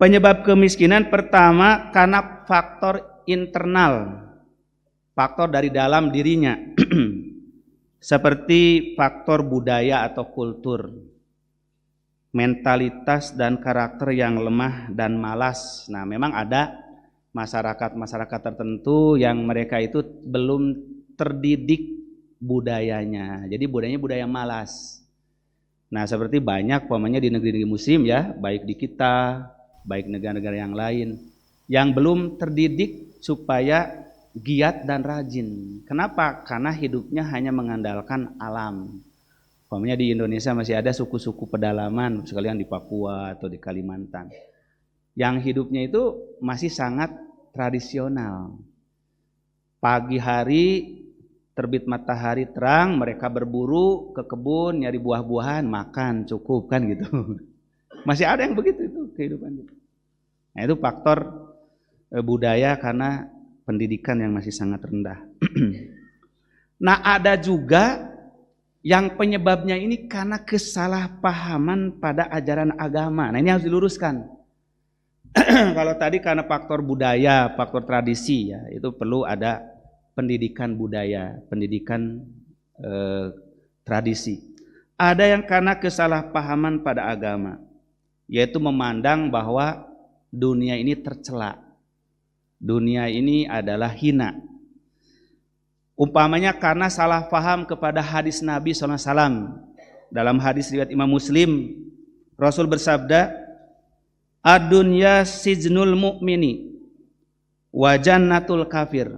Penyebab kemiskinan pertama karena faktor internal, faktor dari dalam dirinya, seperti faktor budaya atau kultur, mentalitas dan karakter yang lemah dan malas. Nah, memang ada masyarakat tertentu yang mereka itu belum terdidik budayanya. Jadi budayanya budaya malas. Nah, seperti banyak umpamanya di negeri-negeri muslim ya, baik di kita, baik negara-negara yang lain, yang belum terdidik supaya giat dan rajin. Kenapa? Karena hidupnya hanya mengandalkan alam. Umpamanya di Indonesia masih ada suku-suku pedalaman, sekalian di Papua atau di Kalimantan, yang hidupnya itu masih sangat tradisional. Pagi hari terbit matahari terang, mereka berburu ke kebun, nyari buah-buahan, makan, cukup kan gitu. Masih ada yang begitu itu kehidupan itu. Nah, itu faktor budaya karena pendidikan yang masih sangat rendah. Nah, ada juga yang penyebabnya ini karena kesalahpahaman pada ajaran agama. Nah, ini harus diluruskan. Kalau tadi karena faktor budaya, faktor tradisi ya, itu perlu ada pendidikan budaya, pendidikan tradisi. Ada yang karena kesalahpahaman pada agama, yaitu memandang bahwa dunia ini tercela, dunia ini adalah hina. Umpamanya karena salah paham kepada hadis Nabi SAW. Dalam hadis riwayat Imam Muslim, Rasul bersabda, "Ad-dunya sijnul mu'mini wa jannatul kafir."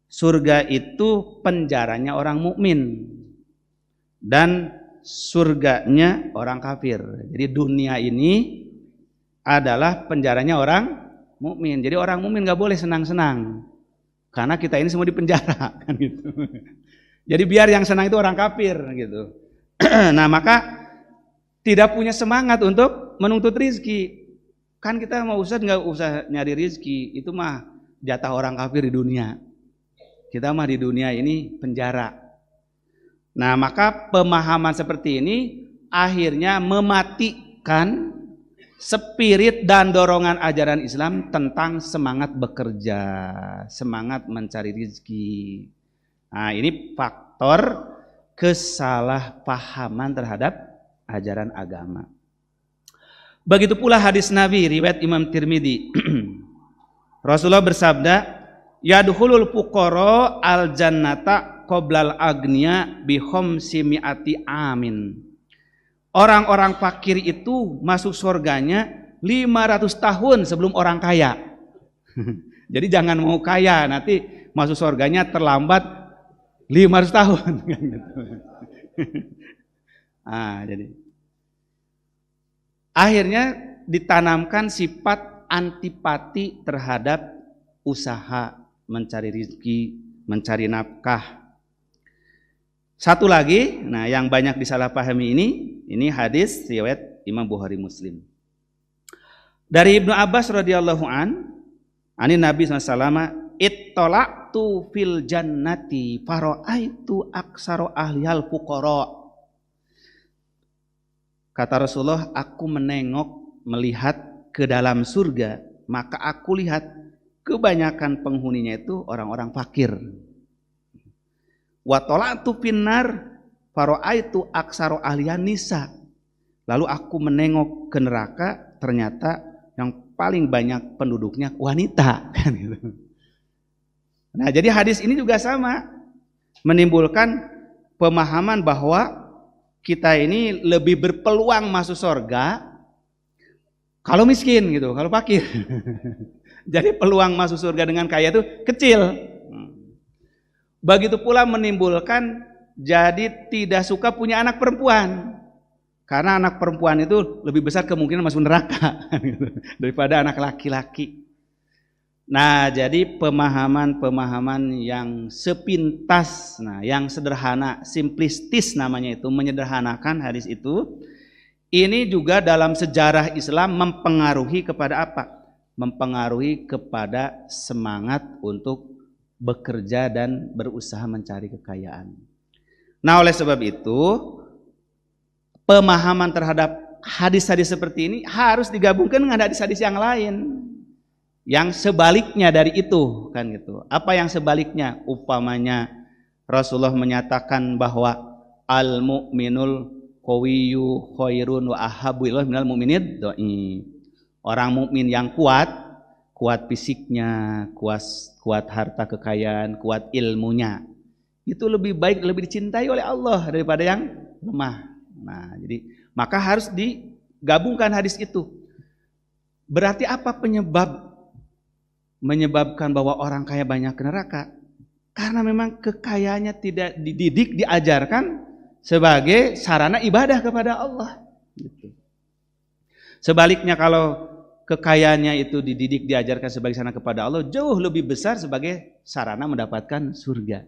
Surga itu penjaranya orang mukmin dan surganya orang kafir. Jadi dunia ini adalah penjaranya orang mukmin. Jadi orang mukmin nggak boleh senang-senang, karena kita ini semua di penjara kan gitu. Jadi biar yang senang itu orang kafir gitu. Nah, maka tidak punya semangat untuk menuntut rizki. Kan kita mau Ustaz nggak usah nyari rizki, itu mah jatah orang kafir di dunia. Kita mah di dunia ini penjara. Nah, maka pemahaman seperti ini akhirnya mematikan spirit dan dorongan ajaran Islam tentang semangat bekerja, semangat mencari rezeki. Nah, ini faktor kesalahpahaman terhadap ajaran agama. Begitu pula hadis Nabi riwayat Imam Tirmidzi. Rasulullah bersabda, "Yadkhulul fuqara al jannata qoblal agniya bi khamsimi'ati amin." Orang-orang fakir itu masuk surganya 500 tahun sebelum orang kaya. Jadi jangan mau kaya, nanti masuk surganya terlambat 500 tahun. Jadi akhirnya ditanamkan sifat antipati terhadap usaha mencari rezeki, mencari nafkah. Satu lagi, nah yang banyak disalahpahami ini hadis riwayat Imam Bukhari Muslim. Dari Ibnu Abbas radhiyallahu ani Nabi SAW, "Ittola'tu fil jannati fara'aitu aksaro ahlihal fuqara." Kata Rasulullah, aku melihat ke dalam surga, maka aku lihat kebanyakan penghuninya itu orang-orang fakir. Wa tola'tu finnar fara'aitu aksaro ahliyan nisa. Lalu aku menengok ke neraka, ternyata yang paling banyak penduduknya wanita. Nah, jadi hadis ini juga sama, menimbulkan pemahaman bahwa kita ini lebih berpeluang masuk surga kalau miskin gitu, kalau fakir. Jadi peluang masuk surga dengan kaya itu kecil. Begitu pula menimbulkan jadi tidak suka punya anak perempuan, karena anak perempuan itu lebih besar kemungkinan masuk neraka daripada anak laki-laki. Nah, jadi pemahaman-pemahaman yang sepintas, nah yang sederhana, simplistis namanya itu, menyederhanakan hadis itu, ini juga dalam sejarah Islam mempengaruhi kepada apa? Mempengaruhi kepada semangat untuk bekerja dan berusaha mencari kekayaan. Nah, oleh sebab itu pemahaman terhadap hadis-hadis seperti ini harus digabungkan dengan hadis-hadis yang lain yang sebaliknya dari itu, kan gitu. Apa yang sebaliknya? Upamanya Rasulullah menyatakan bahwa al mu'minul qawiyyu khairun wa ahabbu ilaihi minal mu'minid dhaif. Orang mukmin yang kuat fisiknya, kuat harta kekayaan, kuat ilmunya, itu lebih baik, lebih dicintai oleh Allah daripada yang lemah. Nah, jadi maka harus digabungkan hadis itu. Berarti apa menyebabkan bahwa orang kaya banyak ke neraka? Karena memang kekayaannya tidak dididik, diajarkan sebagai sarana ibadah kepada Allah. Gitu. Sebaliknya kalau kekayaannya itu dididik, diajarkan sebagai sarana kepada Allah, jauh lebih besar sebagai sarana mendapatkan surga.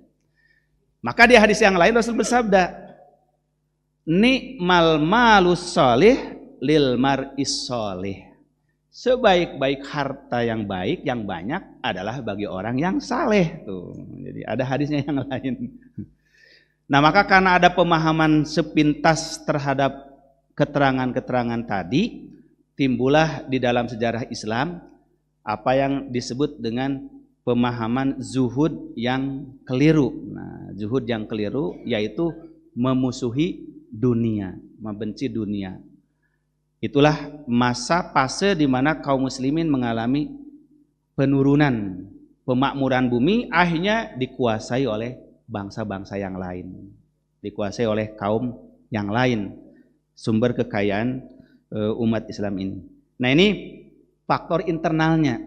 Maka di hadis yang lain Rasul bersabda, ni'mal malus sholih lil mar'is sholih. Sebaik-baik harta yang baik, yang banyak adalah bagi orang yang saleh. Tuh. Jadi ada hadisnya yang lain. Nah, maka karena ada pemahaman sepintas terhadap keterangan-keterangan tadi, timbullah di dalam sejarah Islam apa yang disebut dengan pemahaman zuhud yang keliru. Nah, zuhud yang keliru yaitu memusuhi dunia, membenci dunia. Itulah fase di mana kaum muslimin mengalami penurunan, pemakmuran bumi akhirnya dikuasai oleh bangsa-bangsa yang lain, dikuasai oleh kaum yang lain, sumber kekayaan umat Islam ini. Nah, ini faktor internalnya.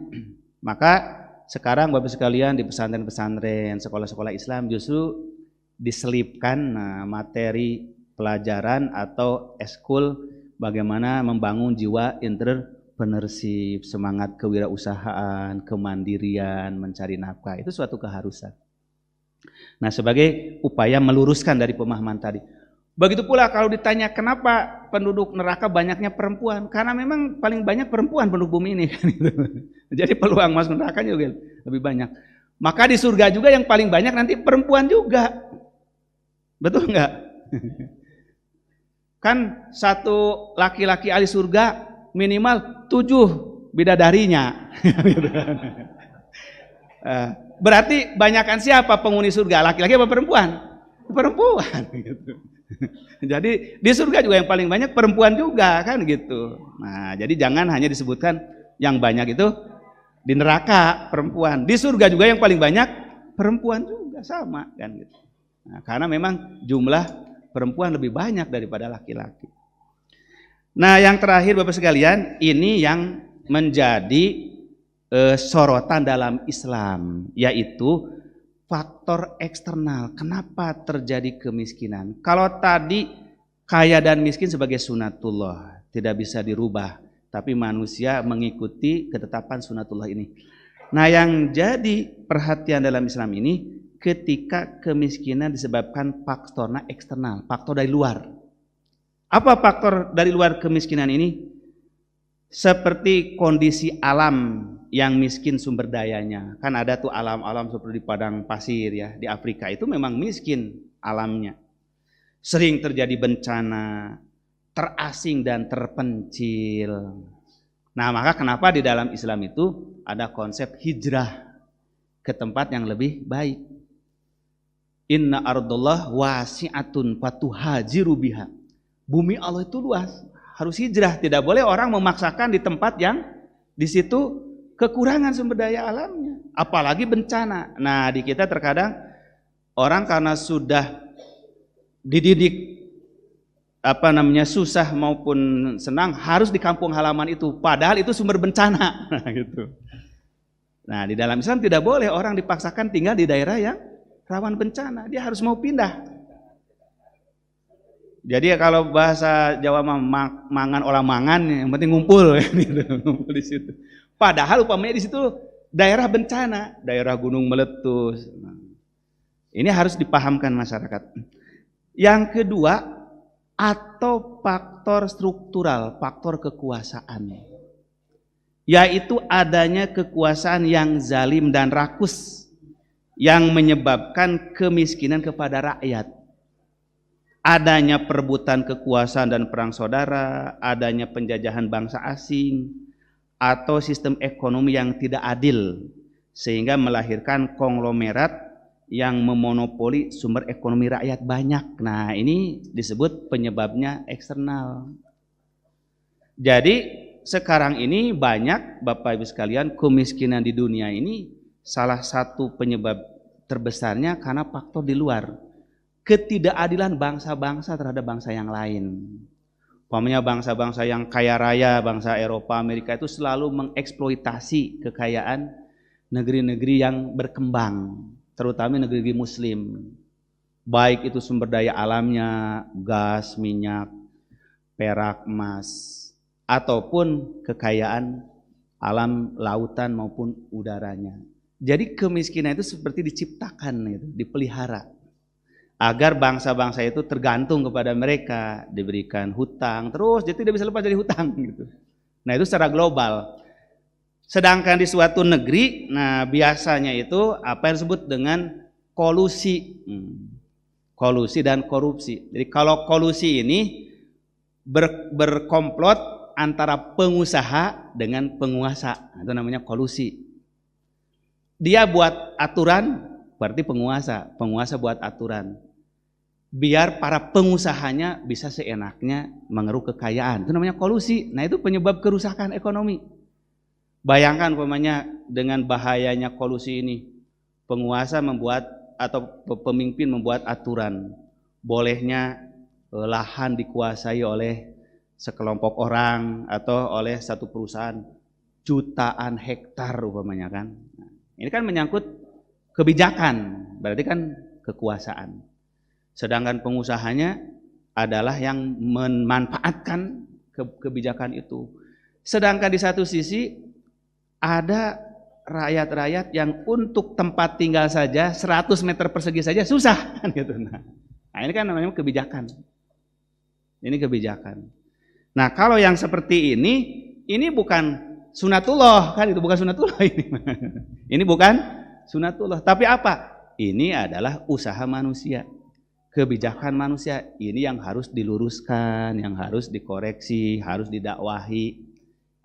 Maka sekarang Bapak sekalian di pesantren-pesantren, sekolah-sekolah Islam justru diselipkan materi pelajaran atau eskul bagaimana membangun jiwa entrepreneurship, semangat kewirausahaan, kemandirian, mencari nafkah. Itu suatu keharusan. Nah, sebagai upaya meluruskan dari pemahaman tadi. Begitu pula kalau ditanya kenapa penduduk neraka banyaknya perempuan, karena memang paling banyak perempuan penduduk bumi ini. Jadi peluang masuk neraka juga lebih banyak. Maka di surga juga yang paling banyak nanti perempuan juga. Betul enggak? Kan satu laki-laki ahli surga minimal 7 bidadarinya. Berarti banyakan siapa penghuni surga? Laki-laki apa perempuan? Perempuan gitu. Jadi di surga juga yang paling banyak perempuan juga kan gitu. Nah, jadi jangan hanya disebutkan yang banyak itu di neraka perempuan. Di surga juga yang paling banyak perempuan juga sama kan gitu. Nah, karena memang jumlah perempuan lebih banyak daripada laki-laki. Nah, yang terakhir Bapak sekalian, ini yang menjadi sorotan dalam Islam, yaitu faktor eksternal. Kenapa terjadi kemiskinan? Kalau tadi kaya dan miskin sebagai sunatullah, tidak bisa dirubah, tapi manusia mengikuti ketetapan sunatullah ini. Nah, yang jadi perhatian dalam Islam ini ketika kemiskinan disebabkan faktor eksternal, faktor dari luar. Apa faktor dari luar kemiskinan ini? Seperti kondisi alam yang miskin sumber dayanya. Kan ada tuh alam-alam seperti di padang pasir ya, di Afrika itu memang miskin alamnya. Sering terjadi bencana, terasing dan terpencil. Nah, maka kenapa di dalam Islam itu ada konsep hijrah ke tempat yang lebih baik. Inna ardullah wasi'atun fatuhajiru biha. Bumi Allah itu luas, harus hijrah. Tidak boleh orang memaksakan di tempat yang di situ kekurangan sumber daya alamnya, apalagi bencana. Nah, di kita terkadang orang karena sudah dididik susah maupun senang harus di kampung halaman itu, padahal itu sumber bencana. Gitu. Nah, di dalam Islam tidak boleh orang dipaksakan tinggal di daerah yang rawan bencana, dia harus mau pindah. Jadi kalau bahasa Jawa mangan olah mangan, yang penting ngumpul, gitu, ngumpul di situ. Padahal upamanya di situ daerah bencana, daerah gunung meletus. Ini harus dipahamkan masyarakat. Yang kedua, atau faktor struktural, faktor kekuasaan, yaitu adanya kekuasaan yang zalim dan rakus yang menyebabkan kemiskinan kepada rakyat. adanya perebutan kekuasaan dan perang saudara, adanya penjajahan bangsa asing, atau sistem ekonomi yang tidak adil sehingga melahirkan konglomerat yang memonopoli sumber ekonomi rakyat banyak. Nah, ini disebut penyebabnya eksternal. Jadi sekarang ini banyak Bapak Ibu sekalian, kemiskinan di dunia ini salah satu penyebab terbesarnya karena faktor di luar. Ketidakadilan bangsa-bangsa terhadap bangsa yang lain. Umpamanya bangsa-bangsa yang kaya raya, bangsa Eropa, Amerika itu selalu mengeksploitasi kekayaan negeri-negeri yang berkembang, terutama negeri-negeri Muslim. Baik itu sumber daya alamnya, gas, minyak, perak, emas, ataupun kekayaan alam lautan maupun udaranya. Jadi kemiskinan itu seperti diciptakan, itu, dipelihara. Agar bangsa-bangsa itu tergantung kepada mereka, diberikan hutang, terus dia tidak bisa lepas dari hutang gitu. Nah, itu secara global. Sedangkan di suatu negeri, nah biasanya itu apa yang disebut dengan kolusi. Kolusi dan korupsi. Jadi kalau kolusi ini berkomplot antara pengusaha dengan penguasa, itu namanya kolusi. Dia buat aturan, berarti penguasa buat aturan. Biar para pengusahanya bisa seenaknya mengeruk kekayaan. Itu namanya kolusi. Nah, itu penyebab kerusakan ekonomi. Bayangkan umpamanya dengan bahayanya kolusi ini. Penguasa membuat atau pemimpin membuat aturan. Bolehnya lahan dikuasai oleh sekelompok orang atau oleh satu perusahaan jutaan hektar umpamanya kan. Nah, ini kan menyangkut kebijakan, berarti kan kekuasaan. Sedangkan pengusahanya adalah yang memanfaatkan kebijakan itu. Sedangkan di satu sisi ada rakyat-rakyat yang untuk tempat tinggal saja 100 meter persegi saja susah kan gitu. Nah, ini kan namanya kebijakan. Ini kebijakan. Nah, kalau yang seperti ini bukan sunatullah kan, itu bukan sunatullah ini. Ini bukan sunatullah, tapi apa? Ini adalah usaha manusia. Kebijakan manusia ini yang harus diluruskan, yang harus dikoreksi, harus didakwahi.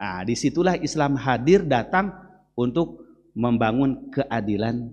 Nah, disitulah Islam hadir datang untuk membangun keadilan